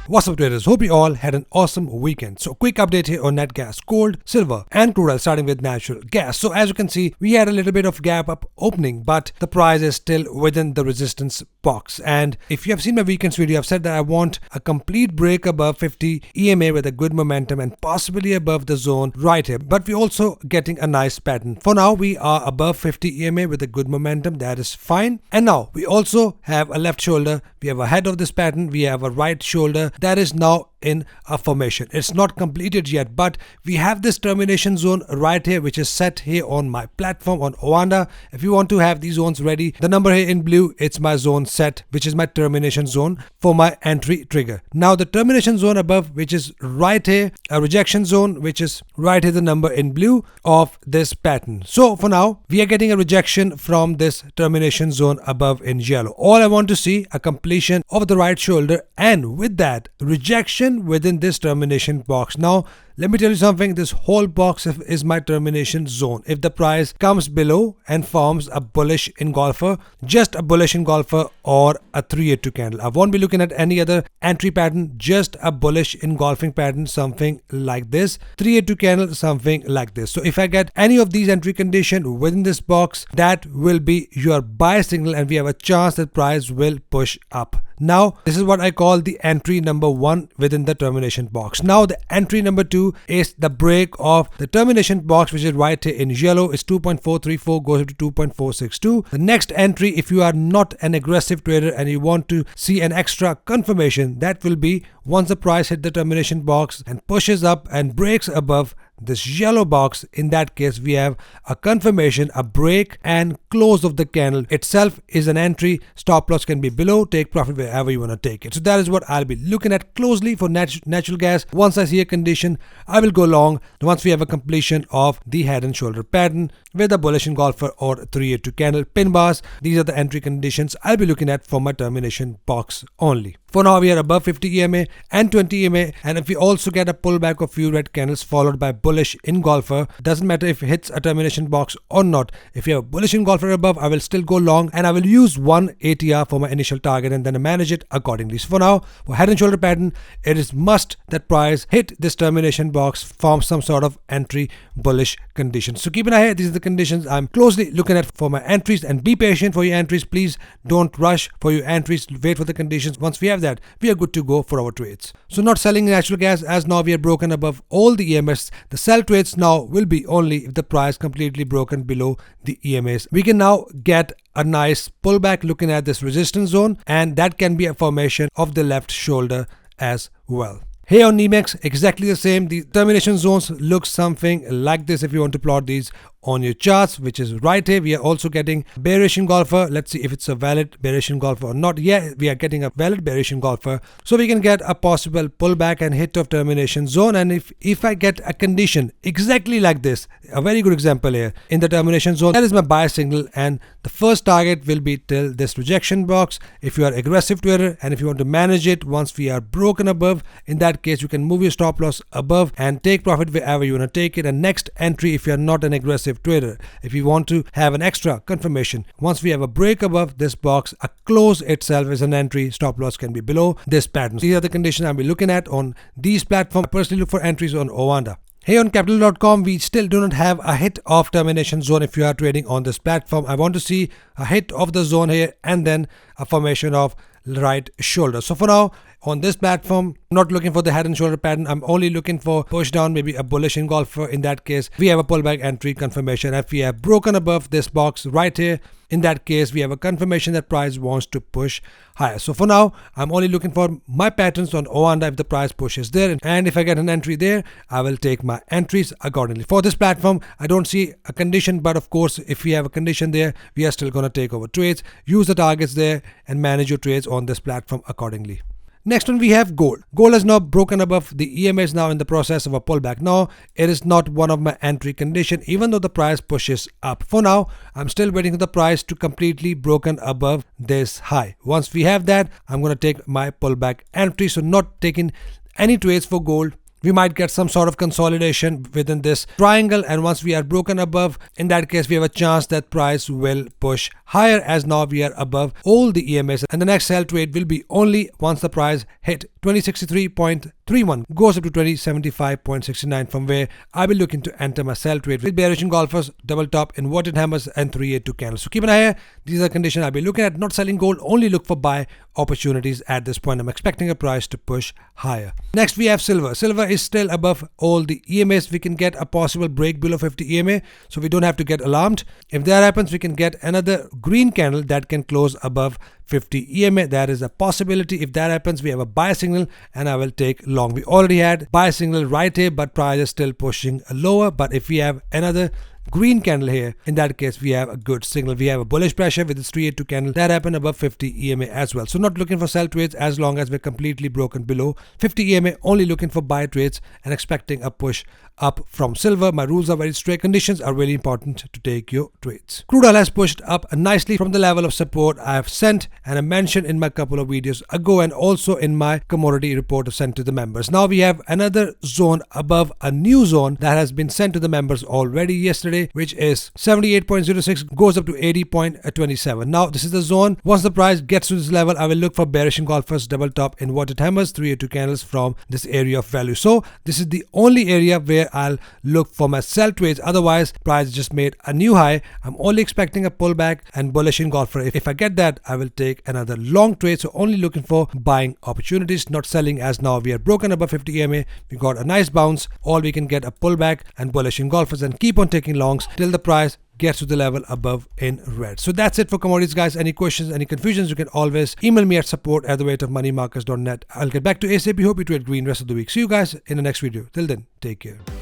What's up traders, hope you all had an awesome weekend. So quick update here on net gas, gold, silver and crude oil, starting with natural gas. So as you can see, we had a little bit of gap up opening, but the price is still within the resistance box. And if you have seen my weekend's video, I've said that I want a complete break above 50 EMA with a good momentum and possibly above the zone right here. But we're also getting a nice pattern. For now, we are above 50 EMA with a good momentum. That is fine. And now we also have a left shoulder. We have a head of this pattern. We have a right shoulder that is now in a formation. It's not completed yet, but we have this termination zone right here, which is set here on my platform on Oanda. If you want to have these zones ready, the number here in blue, it's my zone set, which is my termination zone for my entry trigger. Now the termination zone above, which is right here, a rejection zone, which is right here, the number in blue of this pattern. So for now, we are getting a rejection from this termination zone above in yellow. All I want to see, a completion of the right shoulder, and with that, rejection within this termination box. Now let me tell you something, this whole box is my termination zone. If the price comes below and forms a bullish engulfer, just a bullish engulfer or a 382 candle, I won't be looking at any other entry pattern, just a bullish engulfing pattern, something like this, 382 candle, something like this. So if I get any of these entry condition within this box, that will be your buy signal and we have a chance that price will push up. Now this is what I call the entry number 1 within the termination box. Now the entry number 2 is the break of the termination box, which is right here in yellow, is 2.434, goes up to 2.462. The next entry, if you are not an aggressive trader and you want to see an extra confirmation, that will be once the price hit the termination box and pushes up and breaks above this yellow box. In that case, we have a confirmation, a break and close of the candle itself is an entry. Stop loss can be below, take profit wherever you want to take it. So that is what I'll be looking at closely for natural gas. Once I see a condition, I will go long. Once we have a completion of the head and shoulder pattern with a bullish engulfer or 382 candle pin bars, these are the entry conditions I'll be looking at for my termination box only. For now, we are above 50 EMA and 20 EMA, and if we also get a pullback of few red candles followed by bullish engulfer, doesn't matter if it hits a termination box or not. If you have a bullish engulfer above, I will still go long and I will use 1 ATR for my initial target and then manage it accordingly. So for now, for head and shoulder pattern, it is must that price hit this termination box, form some sort of entry bullish condition. So keep an eye here. These are the conditions I'm closely looking at for my entries, and be patient for your entries. Please don't rush for your entries. Wait for the conditions. Once we have that, we are good to go for our trades. So not selling natural gas, as now we are broken above all the EMS. The sell trades now will be only if the price completely broken below the EMAs. We can now get a nice pullback looking at this resistance zone, and that can be a formation of the left shoulder as well. Here on NEMEX, exactly the same. The termination zones look something like this if you want to plot these on your charts, which is right here. We are also getting bearish engulfer. Let's see if it's a valid bearish engulfer or not. Yeah, we are getting a valid bearish engulfer. So we can get a possible pullback and hit of termination zone. And if I get a condition exactly like this, a very good example here in the termination zone, that is my buy signal, and the first target will be till this rejection box. If you are aggressive trader and if you want to manage it, once we are broken above, in that case you can move your stop loss above and take profit wherever you want to take it. And next entry, if you are not an aggressive trader, if you want to have an extra confirmation, once we have a break above this box, a close itself is an entry. Stop loss can be below this pattern. These are the conditions I'll be looking at on these platforms. I personally look for entries on Oanda. Here on capital.com, we still do not have a hit of termination zone. If you are trading on this platform, I want to see a hit of the zone here and then a formation of right shoulder. So for now, on this platform, I'm not looking for the head and shoulder pattern. I'm only looking for push down, maybe a bullish engulfer. In that case, we have a pullback entry confirmation. If we have broken above this box right here, in that case, we have a confirmation that price wants to push higher. So for now, I'm only looking for my patterns on Oanda if the price pushes there. And if I get an entry there, I will take my entries accordingly. For this platform, I don't see a condition, but of course, if we have a condition there, we are still going to take over trades. Use the targets there and manage your trades on this platform accordingly. Next one, we have gold. Gold has now broken above the EMA, is now in the process of a pullback. Now, it is not one of my entry condition, even though the price pushes up. For now, I'm still waiting for the price to completely broken above this high. Once we have that, I'm going to take my pullback entry. So not taking any trades for gold. we might get some sort of consolidation within this triangle, and once we are broken above, in that case we have a chance that price will push higher, as now we are above all the EMAs, and the next sell trade will be only once the price hit 2063.31, goes up to 2075.69, from where I will look into enter my sell trade with bearish engulfers, double top, inverted hammers, and 382 candles. So keep an eye here. These are the conditions I'll be looking at. Not selling gold, only look for buy opportunities at this point. I'm expecting a price to push higher. Next we have silver. Silver is still above all the EMAs. We can get a possible break below 50 EMA, so we don't have to get alarmed. If that happens, we can get another green candle that can close above 50 EMA. That is a possibility. If that happens, we have a buy signal and I will take long. We already had buy signal right here, but price is still pushing lower. But if we have another green candle here, in that case we have a good signal. We have a bullish pressure with this 382 candle that happened above 50 EMA as well. So not looking for sell trades as long as we're completely broken below 50 EMA, only looking for buy trades and expecting a push up from silver. My rules are very strict. Conditions are really important to take your trades. Crude oil has pushed up nicely from the level of support I have sent and I mentioned in my couple of videos ago, and also in my commodity report sent to the members. Now we have another zone above a new zone that has been sent to the members already yesterday, which is 78.06, goes up to 80.27. Now this is the zone. Once the price gets to this level, I will look for bearish engulfers, double top, inverted hammers, 382 candles from this area of value. So this is the only area where I'll look for my sell trades. Otherwise, price just made a new high. I'm only expecting a pullback and bullish engulfer. If I get that, I will take another long trade. So only looking for buying opportunities, not selling, as now we are broken above 50 EMA. We got a nice bounce, or we can get a pullback and bullish engulfers and keep on taking longs till the price gets to the level above in red. So that's it for commodities, guys. Any questions, any confusions, you can always email me at support@theweightofmoneymarkets.net. I'll get back to ASAP. Hope you trade green rest of the week. See you guys in the next video. Till then, take care.